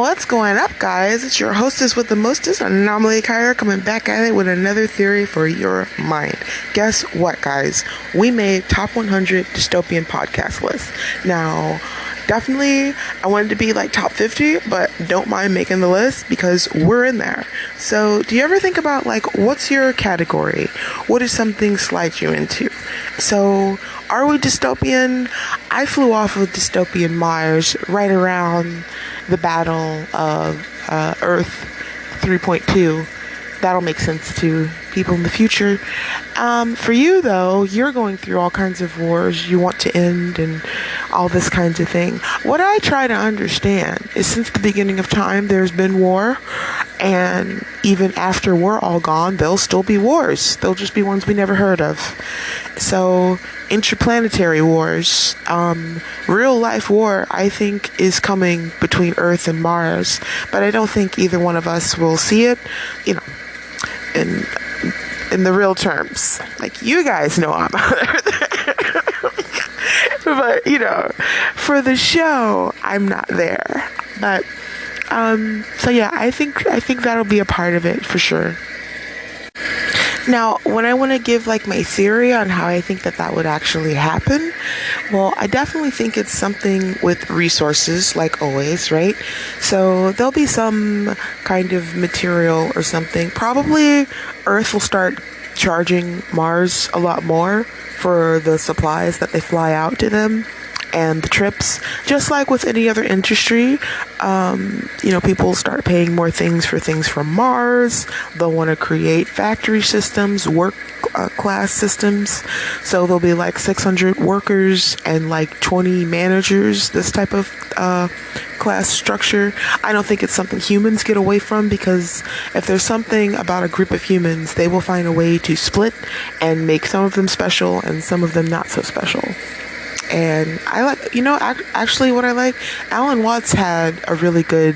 What's going up, guys? It's your hostess with the mostest, Anomalycyra, coming back at it with another theory for your mind. Guess what, guys? We made top 100 dystopian podcast lists. Now, definitely, I wanted to be like top 50, but don't mind making the list because we're in there. So, do you ever think about like, what's your category? What does something slide you into? So, are we dystopian? I flew off of dystopian Mars right around the battle of Earth 3.2. That'll make sense to people in the future. For you, though, you're going through all kinds of wars you want to end and all this kinds of thing. What I try to understand is since the beginning of time, there's been war. And even after we're all gone, there'll still be wars. They'll just be ones we never heard of. So, interplanetary wars, real life war, I think, is coming between Earth and Mars. But I don't think either one of us will see it, in the real terms. Like, you guys know I'm on Earth. But, for the show, I'm not there. But, so yeah, I think that'll be a part of it for sure. Now, when I want to give like my theory on how I think that would actually happen, well, I definitely think it's something with resources, like always, right? So there'll be some kind of material or something. Probably Earth will start charging Mars a lot more for the supplies that they fly out to them and the trips. Just like with any other industry, people start paying more things from Mars. They'll want to create factory systems, work class systems. So there'll be like 600 workers and like 20 managers, this type of class structure. I don't think it's something humans get away from, because if there's something about a group of humans, they will find a way to split and make some of them special and some of them not so special. And I like, actually what I like, Alan Watts had a really good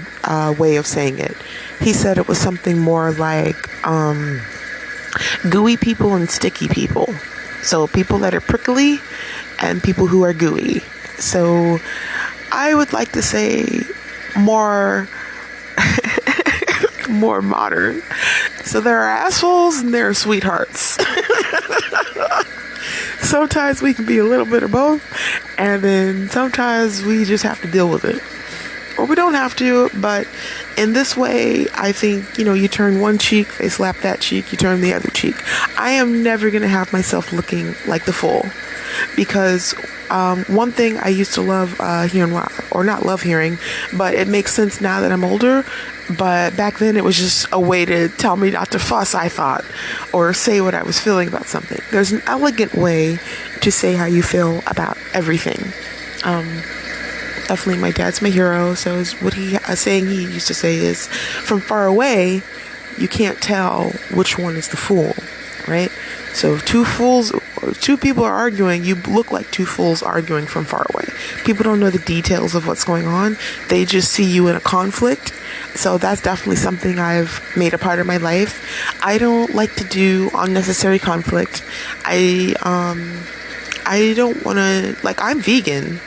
way of saying it. He said it was something more like gooey people and sticky people. So people that are prickly and people who are gooey. So I would like to say more more modern. So there are assholes and there are sweethearts. Sometimes we can be a little bit of both, and then sometimes we just have to deal with it. Or we don't have to, but in this way, I think, you turn one cheek, they slap that cheek, you turn the other cheek. I am never going to have myself looking like the fool, because one thing I used to love hearing, or not love hearing, but it makes sense now that I'm older. But back then it was just a way to tell me not to fuss, I thought, or say what I was feeling about something. There's an elegant way to say how you feel about everything. Definitely my dad's my hero. So what a saying he used to say is, from far away, you can't tell which one is the fool, right? So if two people are arguing, you look like two fools arguing from far away. People don't know the details of what's going on. They just see you in a conflict. So that's definitely something I've made a part of my life. I don't like to do unnecessary conflict. I don't want to, I'm vegan,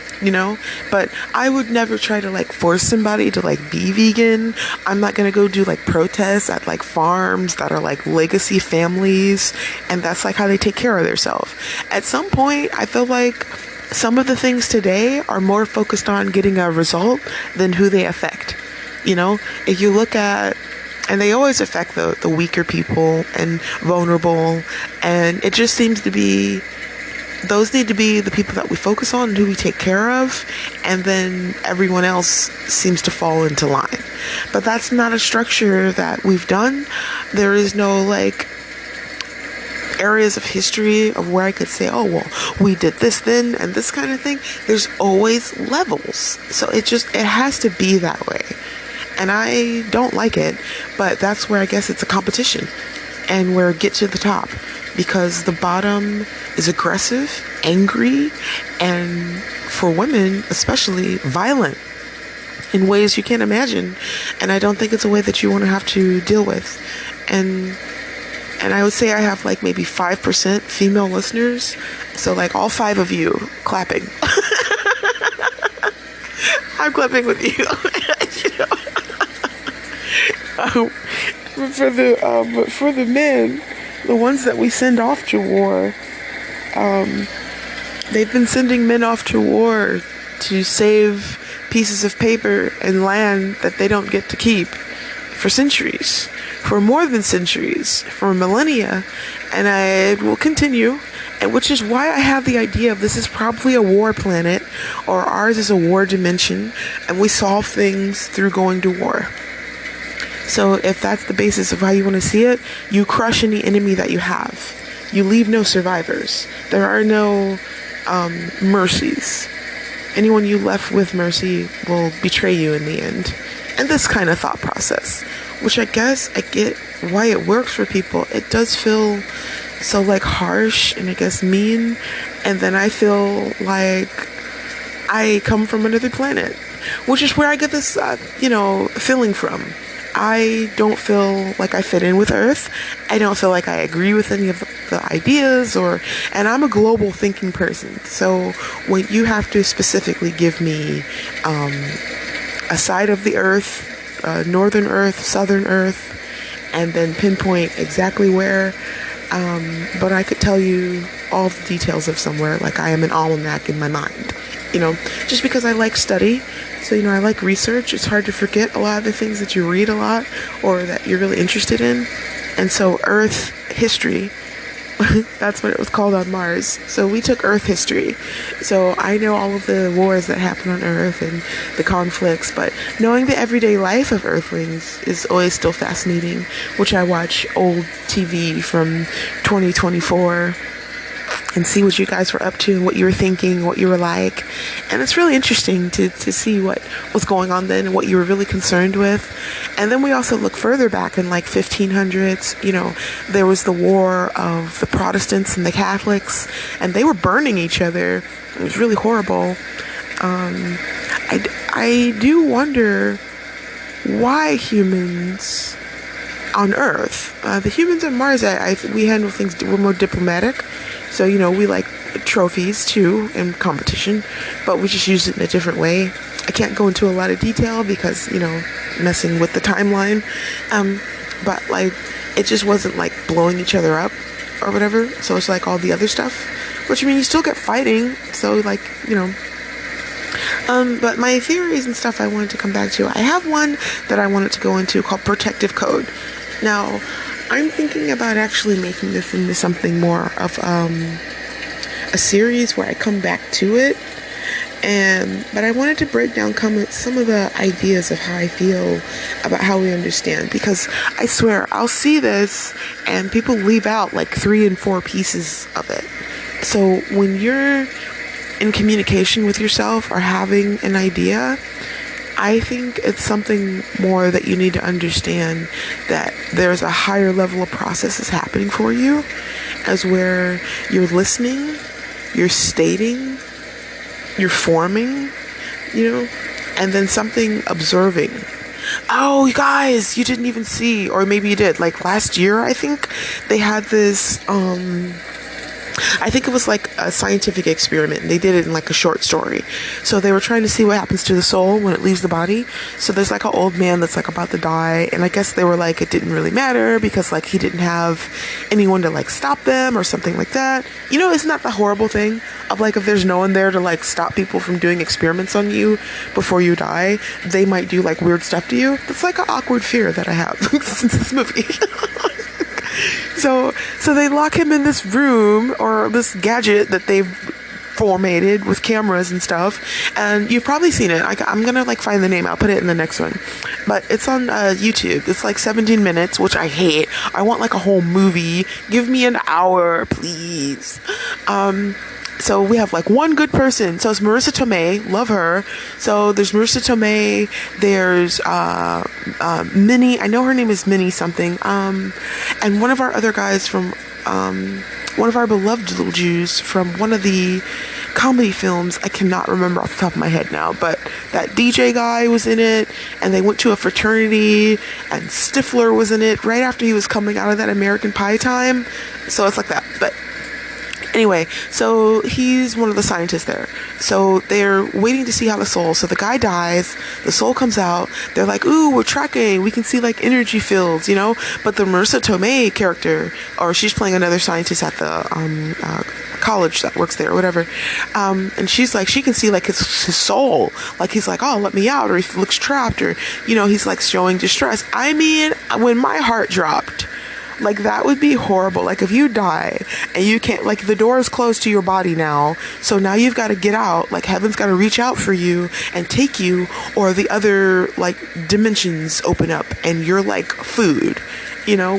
but I would never try to force somebody to be vegan. I'm not going to go do protests at farms that are legacy families, and that's how they take care of themselves. At some point, I feel like some of the things today are more focused on getting a result than who they affect. If you look at, and they always affect the weaker people and vulnerable, and it just seems to be, those need to be the people that we focus on and who we take care of, and then everyone else seems to fall into line. But that's not a structure that we've done. There is no areas of history of where I could say, oh, well, we did this then and this kind of thing. There's always levels. So it has to be that way. And I don't like it, but that's where I guess it's a competition, and where get to the top, because the bottom is aggressive, angry, and for women especially, violent in ways you can't imagine. And I don't think it's a way that you want to have to deal with. And I would say I have maybe 5% female listeners. So all 5 of you clapping. I'm clapping with you. But for the men, the ones that we send off to war, they've been sending men off to war to save pieces of paper and land that they don't get to keep for centuries, for more than centuries, for millennia, and I will continue. And which is why I have the idea of this is probably a war planet, or ours is a war dimension, and we solve things through going to war. So if that's the basis of how you want to see it, you crush any enemy that you have. You leave no survivors. There are no mercies. Anyone you left with mercy will betray you in the end. And this kind of thought process, which I guess I get why it works for people. It does feel so like harsh and I guess mean, and then I feel like I come from another planet, which is where I get this feeling from. I don't feel like I fit in with Earth. I don't feel like I agree with any of the ideas, and I'm a global thinking person. So when you have to specifically give me a side of the Earth, northern Earth, southern Earth, and then pinpoint exactly where, but I could tell you all the details of somewhere, like I am an almanac in my mind, just because I like study. So, I like research. It's hard to forget a lot of the things that you read a lot or that you're really interested in. And so Earth history, that's what it was called on Mars. So we took Earth history. So I know all of the wars that happen on Earth and the conflicts, but knowing the everyday life of Earthlings is always still fascinating, which I watch old TV from 2024 and see what you guys were up to and what you were thinking, what you were like. And it's really interesting to see what was going on then and what you were really concerned with. And then we also look further back in like 1500s, there was the war of the Protestants and the Catholics, and they were burning each other. It was really horrible. I do wonder why humans on Earth, the humans on Mars, we handle things, we're more diplomatic. So, we like trophies too and competition, but we just use it in a different way. I can't go into a lot of detail because, messing with the timeline. But like, it just wasn't like blowing each other up or whatever. So it's like all the other stuff, which you still get fighting. So like, but my theories and stuff I wanted to come back to. I have one that I wanted to go into called protective code. Now, I'm thinking about actually making this into something more of a series where I come back to it. But I wanted to break down some of the ideas of how I feel about how we understand. Because I swear, I'll see this and people leave out like 3 and 4 pieces of it. So when you're in communication with yourself or having an idea, I think it's something more that you need to understand, that there's a higher level of processes happening for you, as where you're listening, you're stating, you're forming, and then something observing. Oh, you guys, you didn't even see, or maybe you did, like last year, I think, they had this, I think it was like a scientific experiment, and they did it in like a short story. So they were trying to see what happens to the soul when it leaves the body. So there's like an old man that's like about to die, and I guess they were like, it didn't really matter because like he didn't have anyone to like stop them or something like that. Isn't that the horrible thing of like, if there's no one there to like stop people from doing experiments on you before you die, they might do like weird stuff to you. That's like an awkward fear that I have since this movie. So they lock him in this room or this gadget that they've formatted with cameras and stuff, and you've probably seen it. I'm gonna like find the name. I'll put it in the next one, but it's on YouTube. It's like 17 minutes, which I hate. I want like a whole movie. Give me an hour, please. So we have like one good person. So it's Marissa Tomei. Love her. So there's Marissa Tomei. There's Minnie. I know her name is Minnie something. And one of our other guys from one of our beloved little Jews from one of the comedy films. I cannot remember off the top of my head now, but that DJ guy was in it, and they went to a fraternity, and Stifler was in it right after he was coming out of that American Pie time. So it's like that. But Anyway, so he's one of the scientists there. So they're waiting to see how so the guy dies, the soul comes out, they're like, ooh, we're tracking, we can see like energy fields, but the Marissa Tomei character, or she's playing another scientist at the college that works there or whatever, and she's like, she can see like his soul, like he's like, oh, let me out, or he looks trapped, or he's like showing distress. I mean, when my heart dropped, like, that would be horrible. Like, if you die and you can't, like, the door is closed to your body now, so now you've got to get out. Like, heaven's got to reach out for you and take you, or the other, like, dimensions open up and you're like food,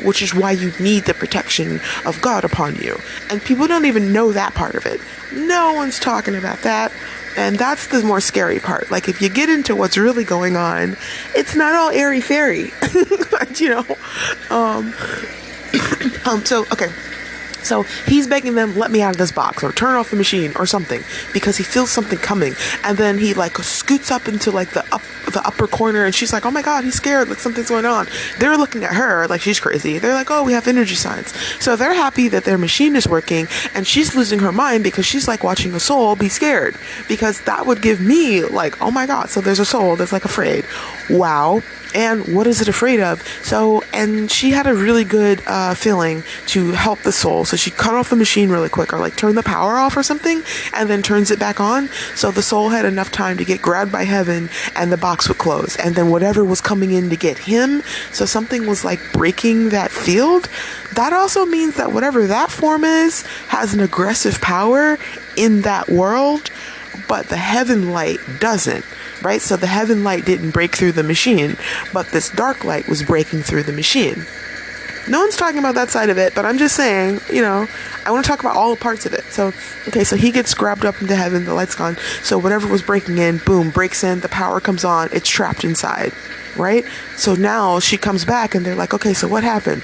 which is why you need the protection of God upon you. And people don't even know that part of it. No one's talking about that. And that's the more scary part. Like, if you get into what's really going on, it's not all airy-fairy, okay. So he's begging them, let me out of this box, or turn off the machine, or something, because he feels something coming. And then he like scoots up into like the upper corner, and she's like, oh my god, he's scared, like something's going on. They're looking at her like she's crazy. They're like, oh, we have energy signs. So they're happy that their machine is working, and she's losing her mind because she's like watching a soul be scared, because that would give me like, oh my god, so there's a soul that's like afraid. Wow. And what is it afraid of? So, and she had a really good feeling to help the soul. So she cut off the machine really quick, or like turn the power off or something, and then turns it back on. So the soul had enough time to get grabbed by heaven, and the box would close. And then whatever was coming in to get him, so something was like breaking that field. That also means that whatever that form is has an aggressive power in that world, but the heaven light doesn't. Right? So the heaven light didn't break through the machine, but this dark light was breaking through the machine. No one's talking about that side of it, but I'm just saying, I want to talk about all the parts of it. So, okay, so he gets grabbed up into heaven, the light's gone. So whatever was breaking in, boom, breaks in, the power comes on, it's trapped inside, right? So now she comes back and they're like, okay, so what happened?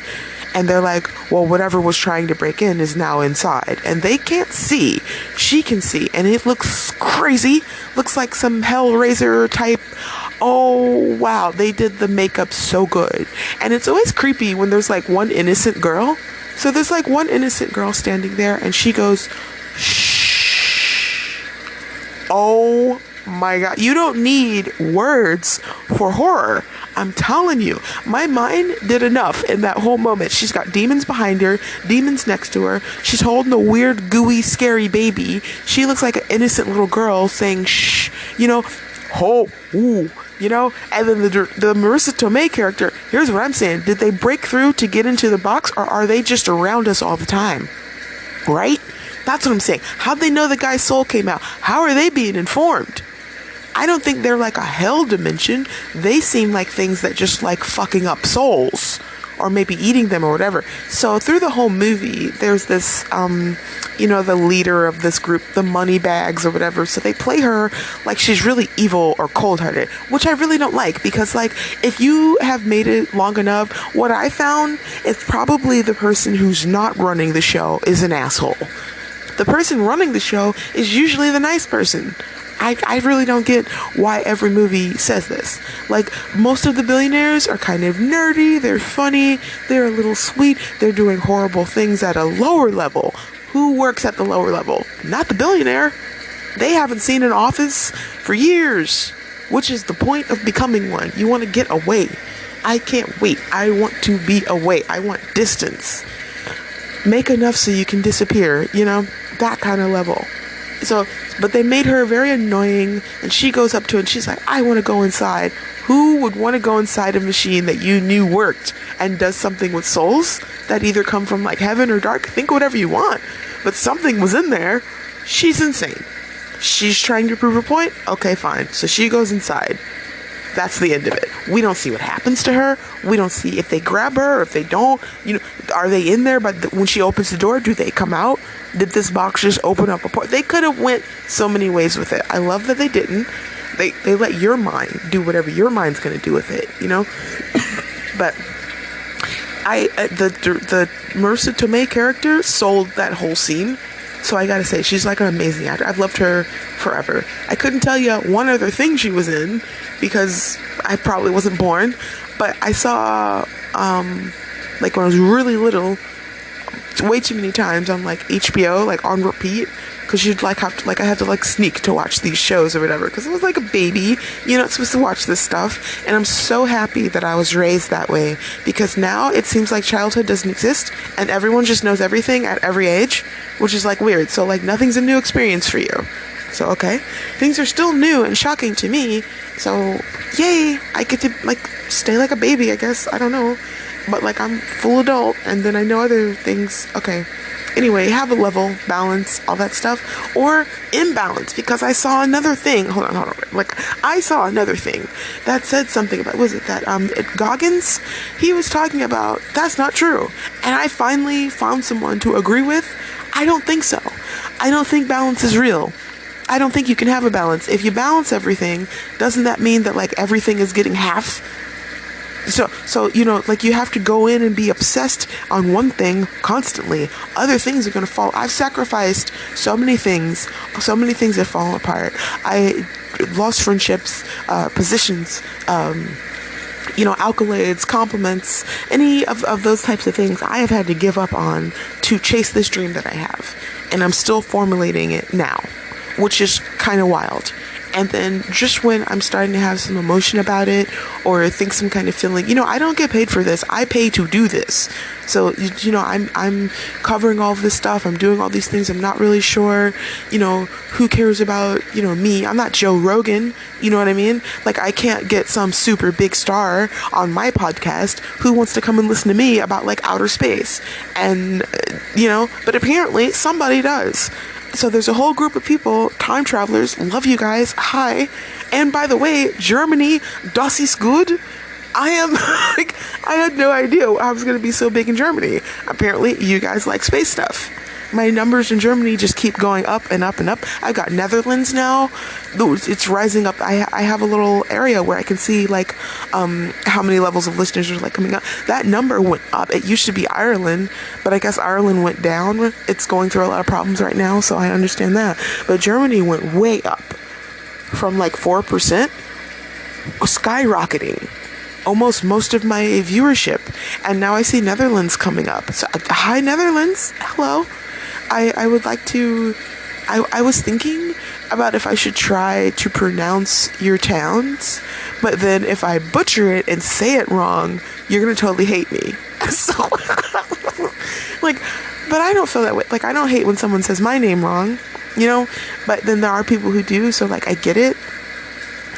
And they're like, well, whatever was trying to break in is now inside. And they can't see. She can see. And it looks crazy. Looks like some Hellraiser type. Oh, wow. They did the makeup so good. And it's always creepy when there's like one innocent girl. So there's like one innocent girl standing there, and she goes, shh. Oh my god. You don't need words for horror. I'm telling you, my mind did enough in that whole moment. She's got demons behind her, demons next to her. She's holding a weird, gooey, scary baby. She looks like an innocent little girl saying, shh, oh, ooh, and then the Marissa Tomei character, here's what I'm saying. Did they break through to get into the box, or are they just around us all the time? Right? That's what I'm saying. How'd they know the guy's soul came out? How are they being informed? I don't think they're like a hell dimension. They seem like things that just like fucking up souls, or maybe eating them or whatever. So through the whole movie, there's this, the leader of this group, the money bags or whatever. So they play her like she's really evil or cold-hearted, which I really don't like, because like, if you have made it long enough, what I found is probably the person who's not running the show is an asshole. The person running the show is usually the nice person. I really don't get why every movie says this. Like, most of the billionaires are kind of nerdy, they're funny, they're a little sweet, they're doing horrible things at a lower level. Who works at the lower level? Not the billionaire. They haven't seen an office for years, which is the point of becoming one. You want to get away. I can't wait. I want to be away. I want distance. Make enough so you can disappear, that kind of level. So, but they made her very annoying, and she goes up to it and she's like, I want to go inside. Who would want to go inside a machine that you knew worked and does something with souls that either come from like heaven or dark? Think whatever you want, but something was in there. She's insane. She's trying to prove her point. Okay, fine. So she goes inside. That's the end of it. We don't see what happens to her. We don't see if they grab her or if they don't. Are they in there? But when she opens the door, do they come out? Did this box just open up a port? They could have went so many ways with it. I love that they didn't. They let your mind do whatever your mind's going to do with it, But the Marissa Tomei character sold that whole scene. So I gotta say, she's like an amazing actor. I've loved her forever. I couldn't tell you one other thing she was in because I probably wasn't born, but I saw, like when I was really little, way too many times on like HBO, like on repeat, because you'd like have to like I had to like sneak to watch these shows or whatever, because I was like a baby. You're not supposed to watch this stuff, and I'm so happy that I was raised that way, because now it seems like childhood doesn't exist and everyone just knows everything at every age, which is like weird. So like nothing's a new experience for you. So okay, things are still new and shocking to me. So yay, I get to like stay like a baby, I guess. I don't know, but like I'm full adult, and then I know other things. Okay. Anyway, have a level, balance, all that stuff, or imbalance, because I saw another thing. Hold on. Like, I saw another thing that said something about, was it that, Goggins? He was talking about, that's not true. And I finally found someone to agree with. I don't think so. I don't think balance is real. I don't think you can have a balance. If you balance everything, doesn't that mean that, like, everything is getting half? So you know, like, you have to go in and be obsessed on one thing constantly. Other things are going to fall. I've sacrificed so many things have fallen apart. I lost friendships, positions, you know, accolades, compliments, any of those types of things I have had to give up on to chase this dream that I have. And I'm still formulating it now, which is kind of wild. And then just when I'm starting to have some emotion about it, or think some kind of feeling, you know, I don't get paid for this. I pay to do this. So, you know, I'm covering all of this stuff. I'm doing all these things. I'm not really sure, you know, who cares about, you know, me. I'm not Joe Rogan. You know what I mean? Like, I can't get some super big star on my podcast who wants to come and listen to me about like outer space. And, you know, but apparently somebody does. So there's a whole group of people, time travelers, love you guys, hi. And by the way, Germany, das ist gut. I am, like, I had no idea I was going to be so big in Germany. Apparently, you guys like space stuff. My numbers in Germany just keep going up and up and up. I got Netherlands now. It's rising up. I have a little area where I can see like how many levels of listeners are like coming up. That number went up. It used to be Ireland, but I guess Ireland went down. It's going through a lot of problems right now, so I understand that. But Germany went way up from like 4%, skyrocketing. Almost most of my viewership. And now I see Netherlands coming up. So hi, Netherlands. Hello. I would like to, I was thinking about if I should try to pronounce your towns, but then if I butcher it and say it wrong, you're going to totally hate me. So, like, but I don't feel that way. Like, I don't hate when someone says my name wrong, you know, but then there are people who do, so, like, I get it.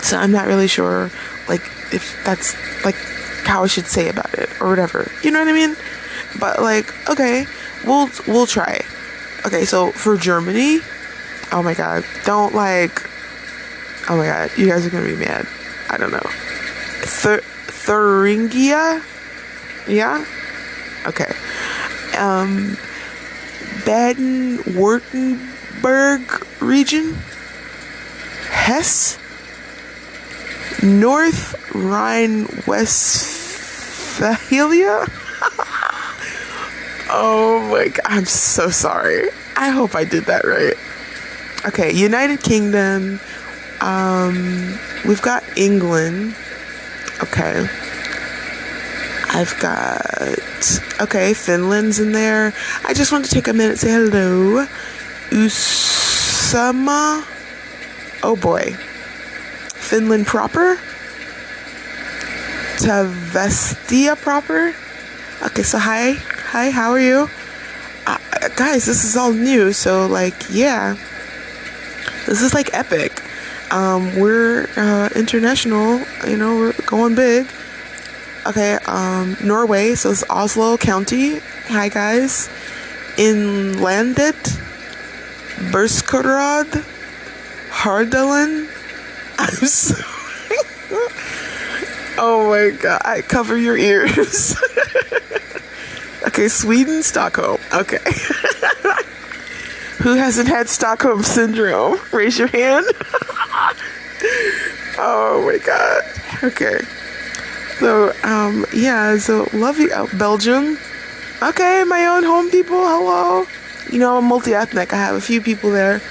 So I'm not really sure, like, if that's, like, how I should say about it or whatever. You know what I mean? But, like, okay, we'll try. Okay, so for Germany, oh my god, don't like, oh my god, you guys are gonna be mad. I don't know. Thuringia? Yeah? Okay. Baden-Württemberg region? Hesse? North Rhine-Westphalia? Oh my god, I'm so sorry. I hope I did that right. Okay, United Kingdom. We've got England. Okay. I've got... Okay, Finland's in there. I just want to take a minute and say hello. Usama. Oh boy. Finland proper. Tavestia proper. Okay, so hi, how are you? Guys, this is all new, so like, yeah, this is like epic. We're international, you know, we're going big. Okay, Norway, so it's Oslo County. Hi guys. Inlandet, Berskårad, Hardaland. I'm sorry. Oh my god, cover your ears. Okay, Sweden, Stockholm. Okay. Who hasn't had Stockholm syndrome? Raise your hand. Oh my god. Okay. So, yeah, so love you. Belgium. Okay, my own home people. Hello. You know, I'm multi-ethnic. I have a few people there.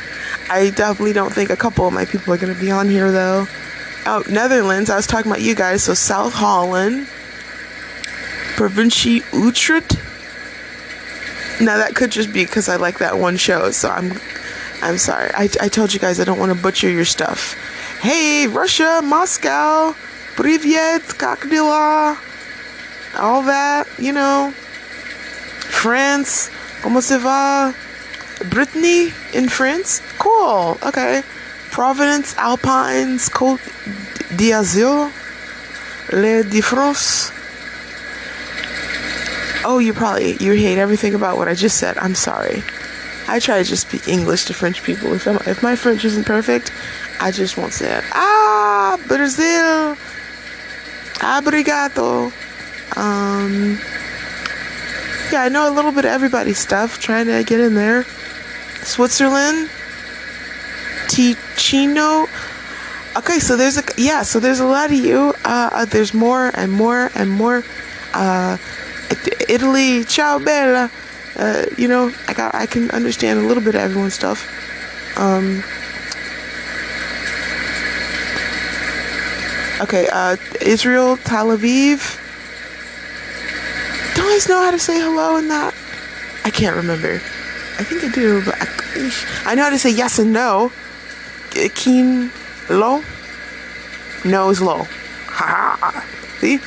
I definitely don't think a couple of my people are going to be on here, though. Oh, Netherlands. I was talking about you guys. So, South Holland. Provincie Utrecht. Now that could just be because I like that one show, so I'm sorry. I told you guys I don't want to butcher your stuff. Hey, Russia, Moscow, Privyet, как дела? All that, you know. France, comment ça va? Brittany in France? Cool, okay. Providence, Alpines, Côte d'Azur, Les de France. Oh, you hate everything about what I just said. I'm sorry. I try to just speak English to French people. If my French isn't perfect, I just won't say it. Ah, Brazil. Obrigado. Yeah, I know a little bit of everybody's stuff. Trying to get in there. Switzerland. Ticino. Okay, so there's a lot of you. There's more and more and more. Italy, ciao bella. You know, I can understand a little bit of everyone's stuff. Okay, Israel, Tel Aviv. Do I know how to say hello in that? I can't remember. I think I do, but I know how to say yes and no. Keen, low. No is low. Ha ha. See?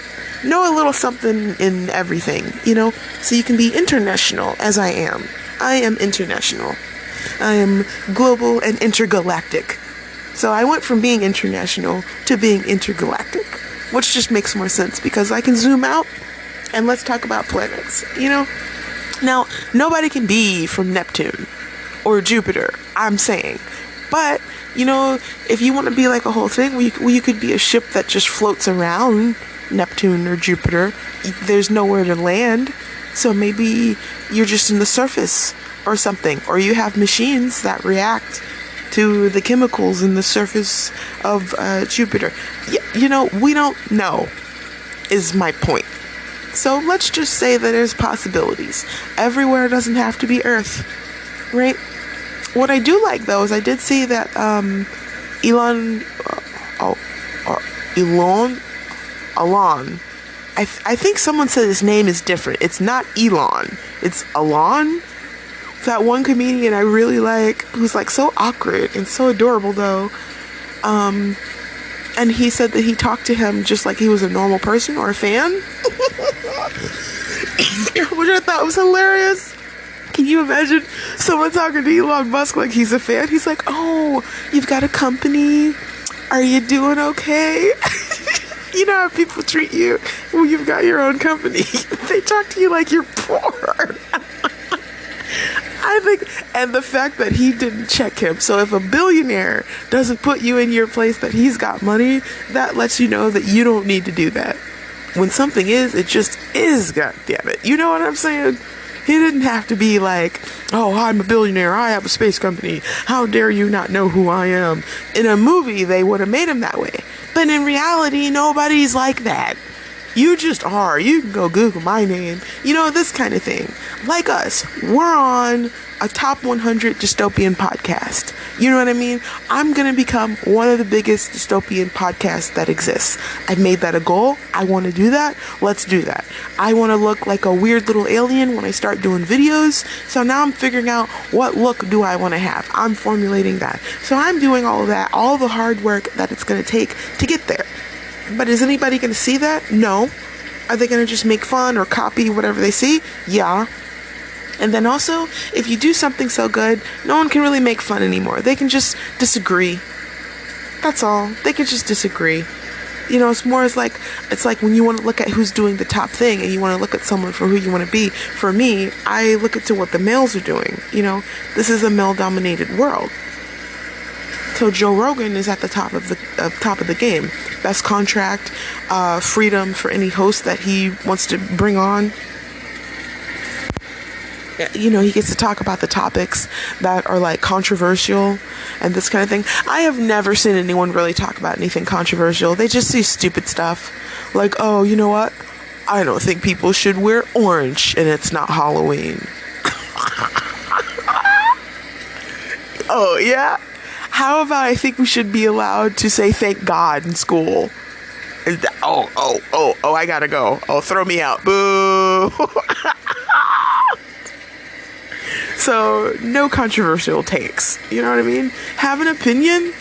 Know a little something in everything, you know, so you can be international, as I am. I am international. I am global and intergalactic. So I went from being international to being intergalactic, which just makes more sense because I can zoom out and let's talk about planets, you know. Now, nobody can be from Neptune or Jupiter, I'm saying. But, you know, if you want to be like a whole thing where you could be a ship that just floats around Neptune or Jupiter, there's nowhere to land, so maybe you're just in the surface or something, or you have machines that react to the chemicals in the surface of Jupiter. You know, we don't know, is my point. So let's just say that there's possibilities. Everywhere doesn't have to be Earth, right? What I do like, though, is I did see that Elon, I think someone said his name is different. It's not Elon. It's Elon. That one comedian I really like, who's like so awkward and so adorable, though. And he said that he talked to him just like he was a normal person or a fan. Which I thought was hilarious. Can you imagine someone talking to Elon Musk like he's a fan? He's like, oh, you've got a company? Are you doing okay? You know how people treat you when you've got your own company. They talk to you like you're poor. I think, and the fact that he didn't check him. So if a billionaire doesn't put you in your place that he's got money, that lets you know that you don't need to do that. When something is, it just is, goddammit. You know what I'm saying? He didn't have to be like, oh, I'm a billionaire, I have a space company, how dare you not know who I am. In a movie, they would have made him that way. But in reality, nobody's like that. You just are. You can go Google my name. You know, this kind of thing. Like us, we're on a top 100 dystopian podcast. You know what I mean? I'm going to become one of the biggest dystopian podcasts that exists. I've made that a goal. I want to do that. Let's do that. I want to look like a weird little alien when I start doing videos. So now I'm figuring out what look do I want to have. I'm formulating that. So I'm doing all of that, all the hard work that it's going to take to get there. But is anybody going to see that? No. Are they going to just make fun or copy whatever they see? Yeah. And then also, if you do something so good, no one can really make fun anymore. They can just disagree. That's all. They can just disagree. You know, it's like when you want to look at who's doing the top thing and you want to look at someone for who you want to be. For me, I look at to what the males are doing. You know, this is a male-dominated world. So Joe Rogan is at the top of the game. Best contract, freedom for any host that he wants to bring on. You know, he gets to talk about the topics that are like controversial and this kind of thing. I have never seen anyone really talk about anything controversial. They just say stupid stuff. Like, oh, you know what? I don't think people should wear orange and it's not Halloween. Oh, yeah? How about I think we should be allowed to say thank God in school? I gotta go. Oh, throw me out. Boo. So no controversial takes. You know what I mean? Have an opinion,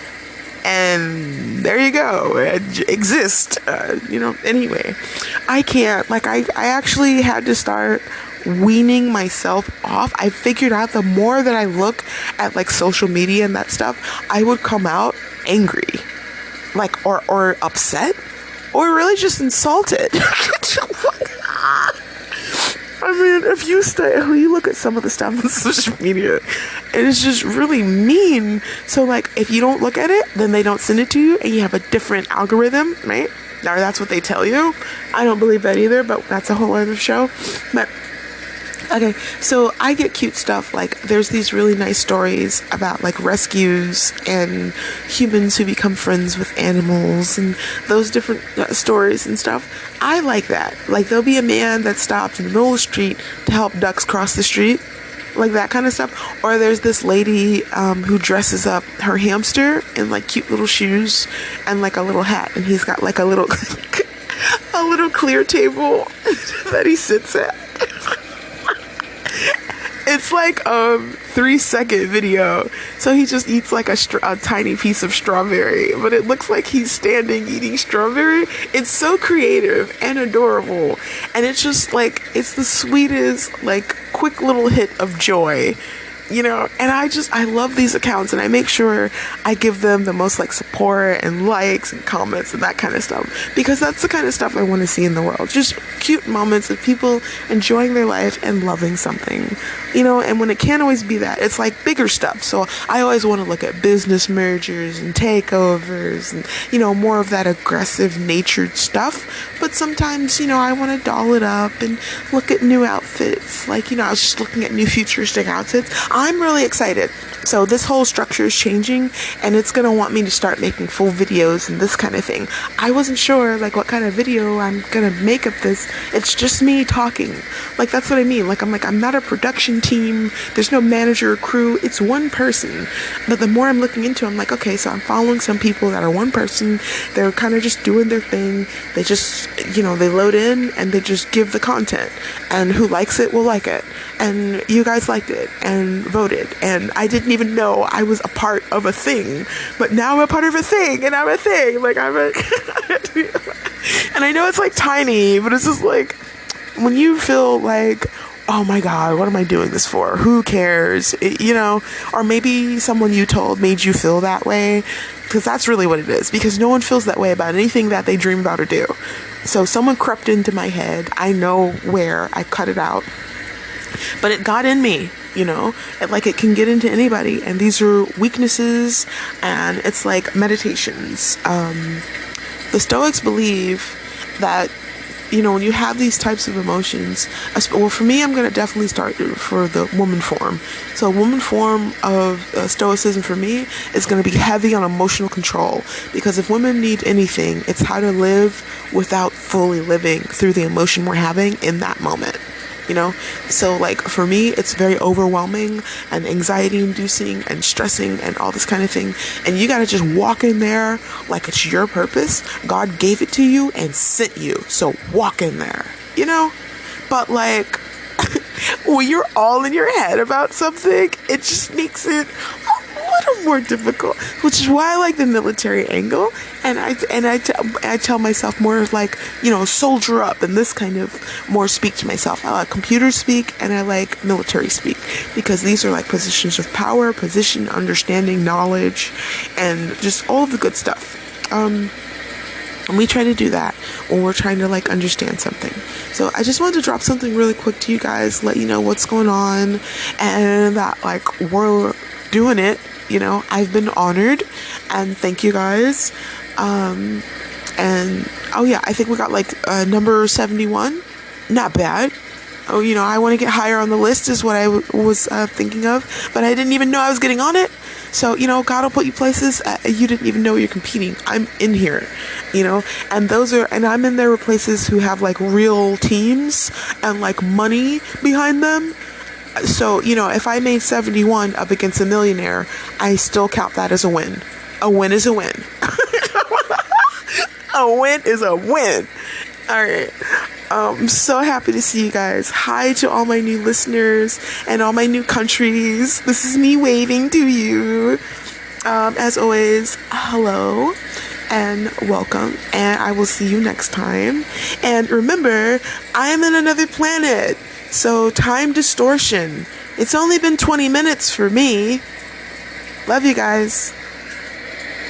and there you go. It exists. Anyway, I can't, like, I actually had to start weaning myself off. I figured out the more that I look at like social media and that stuff, I would come out angry, like, or upset, or really just insulted. I mean, if you look at some of the stuff on social media, it is just really mean. So, like, if you don't look at it, then they don't send it to you, and you have a different algorithm, right? Or that's what they tell you. I don't believe that either, but that's a whole other show. But okay, so I get cute stuff, like there's these really nice stories about like rescues and humans who become friends with animals and those different stories and stuff. I like that. Like there'll be a man that stops in the middle of the street to help ducks cross the street, like that kind of stuff. Or there's this lady who dresses up her hamster in like cute little shoes and like a little hat, and he's got like a little a little clear table that he sits at. It's like a 3-second video, so he just eats like a tiny piece of strawberry, but it looks like he's standing eating strawberry. It's so creative and adorable, and it's just like, it's the sweetest, like, quick little hit of joy, you know. And I love these accounts, and I make sure I give them the most like support and likes and comments and that kind of stuff, because that's the kind of stuff I want to see in the world. Just cute moments of people enjoying their life and loving something, you know. And when it can't always be that, it's like bigger stuff. So I always want to look at business mergers and takeovers and, you know, more of that aggressive natured stuff. But sometimes, you know, I want to doll it up and look at new outfits. Like, you know, I was just looking at new futuristic outfits. I'm really excited. So this whole structure is changing, and it's going to want me to start making full videos and this kind of thing. I wasn't sure like what kind of video I'm going to make of this. It's just me talking. Like, that's what I mean. Like, I'm not a production team. There's no manager or crew. It's one person. But the more I'm looking into it, I'm like, okay, so I'm following some people that are one person. They're kind of just doing their thing. They just, you know, they load in and they just give the content, and who likes it will like it. And you guys liked it and voted, and I didn't even know I was a part of a thing, but now I'm a part of a thing, and I'm a thing. Like, I'm a and I know it's like tiny, but it's just like when you feel like, oh my god, what am I doing this for? Who cares? You know, or maybe someone you told made you feel that way, because that's really what it is, because no one feels that way about anything that they dream about or do. So someone crept into my head. I know where. I cut it out, but it got in me, you know. It can get into anybody, and these are weaknesses, and it's like meditations. The Stoics believe that, you know, when you have these types of emotions, well, for me, I'm going to definitely start for the woman form. So woman form of Stoicism for me is going to be heavy on emotional control, because if women need anything, it's how to live without fully living through the emotion we're having in that moment. You know, so like for me, it's very overwhelming and anxiety inducing and stressing and all this kind of thing. And you got to just walk in there like it's your purpose. God gave it to you and sent you. So walk in there, you know. But like when you're all in your head about something, it just makes it a little more difficult, which is why I like the military angle. And I tell myself more like, you know, soldier up, and this kind of more speak to myself. I like computer speak, and I like military speak, because these are like positions of power, position, understanding, knowledge, and just all of the good stuff. And we try to do that when we're trying to like understand something. So I just wanted to drop something really quick to you guys, let you know what's going on, and that like we're doing it. You know, I've been honored, and thank you guys. And oh yeah, I think we got like number 71. Not bad. Oh, you know, I want to get higher on the list is what I was thinking of, but I didn't even know I was getting on it. So, you know, God will put you places you didn't even know you're competing. I'm in here, you know, and I'm in there with places who have like real teams and like money behind them. So, you know, if I made 71 up against a millionaire, I still count that as a win. A win is a win. A win is a win. All right. I'm so happy to see you guys. Hi to all my new listeners and all my new countries. This is me waving to you. As always, hello and welcome, and I will see you next time. And remember, I am in another planet, so time distortion. It's only been 20 minutes for me. Love you guys.